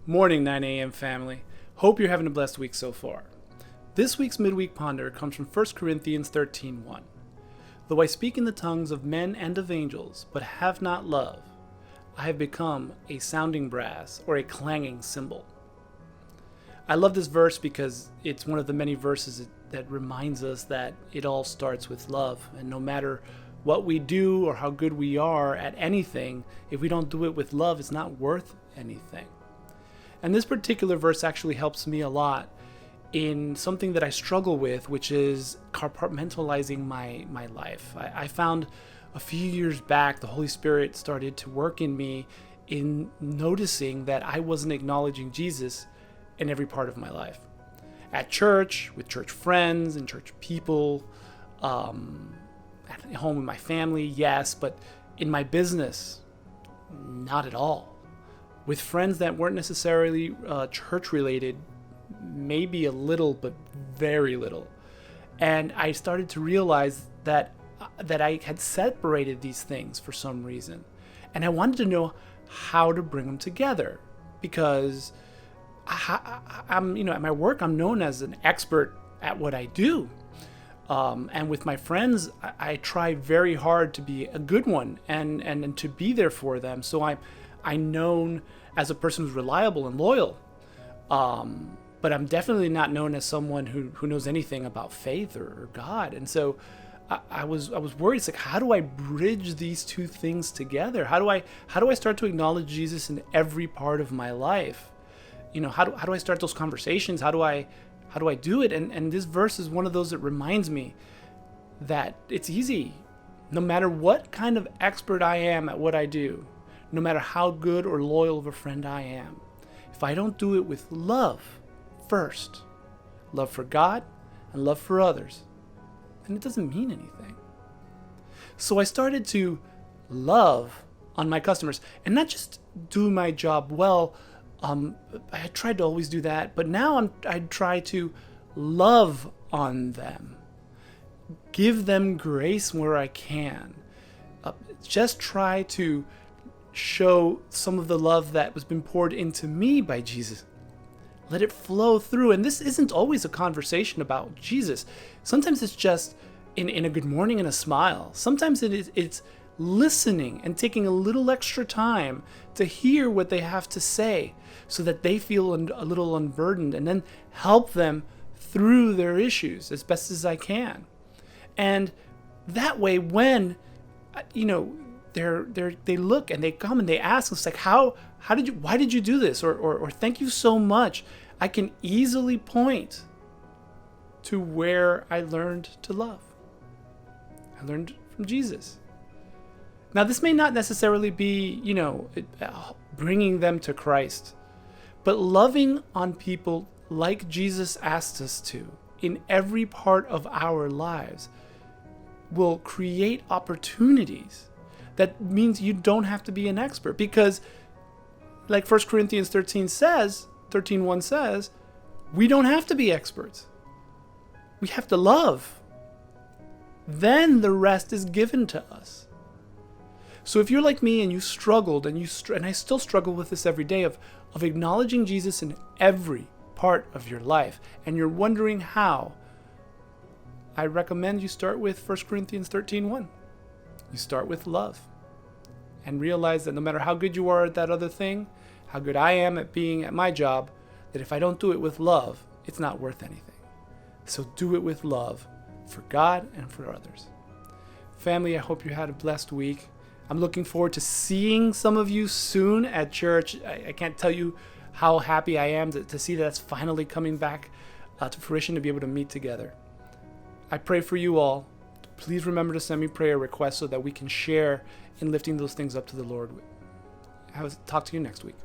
Morning, 9 a.m. family. Hope you're having a blessed week so far. This week's Midweek Ponder comes from 1 Corinthians 13:1. Though I speak in the tongues of men and of angels, but have not love, I have become a sounding brass or a clanging cymbal. I love this verse because it's one of the many verses that reminds us that it all starts with love. And no matter what we do or how good we are at anything, if we don't do it with love, it's not worth anything. And this particular verse actually helps me a lot in something that I struggle with, which is compartmentalizing my life. I found a few years back, the Holy Spirit started to work in me in noticing that I wasn't acknowledging Jesus in every part of my life. At church, with church friends and church people, at home with my family, yes, but in my business, not at all. With friends that weren't necessarily church related, maybe a little, but very little. And I started to realize that I had separated these things for some reason. And I wanted to know how to bring them together, because I'm, at my work, I'm known as an expert at what I do. And with my friends, I try very hard to be a good one and to be there for them. So I'm known as a person who's reliable and loyal. But I'm definitely not known as someone who knows anything about faith or God. And so I was worried. It's like, how do I bridge these two things together? How do I start to acknowledge Jesus in every part of my life? How do I start those conversations? How do I do it? And this verse is one of those that reminds me that it's easy. No matter what kind of expert I am at what I do, no matter how good or loyal of a friend I am, if I don't do it with love first, love for God and love for others, then it doesn't mean anything. So I started to love on my customers and not just do my job well. I tried to always do that, but now I try to love on them, give them grace where I can, just try to show some of the love that has been poured into me by Jesus. Let it flow through. And this isn't always a conversation about Jesus. Sometimes it's just in a good morning and a smile. Sometimes it's listening and taking a little extra time to hear what they have to say so that they feel a little unburdened, and then help them through their issues as best as I can. And that way, when they look and they come and they ask us, like, why did you do this? Or thank you so much. I can easily point to where I learned to love. I learned from Jesus. Now, this may not necessarily be, bringing them to Christ, but loving on people like Jesus asked us to in every part of our lives will create opportunities. That means you don't have to be an expert, because like 1 Corinthians 13:1 says, we don't have to be experts. We have to love. Then the rest is given to us. So if you're like me and you struggled and I still struggle with this every day of acknowledging Jesus in every part of your life, and you're wondering how, I recommend you start with 1 Corinthians 13:1. You start with love and realize that no matter how good you are at that other thing, how good I am at being at my job, that if I don't do it with love, it's not worth anything. So do it with love for God and for others. Family, I hope you had a blessed week. I'm looking forward to seeing some of you soon at church. I can't tell you how happy I am to see that that's finally coming back to fruition, to be able to meet together. I pray for you all. Please remember to send me prayer requests so that we can share in lifting those things up to the Lord. Talk to you next week.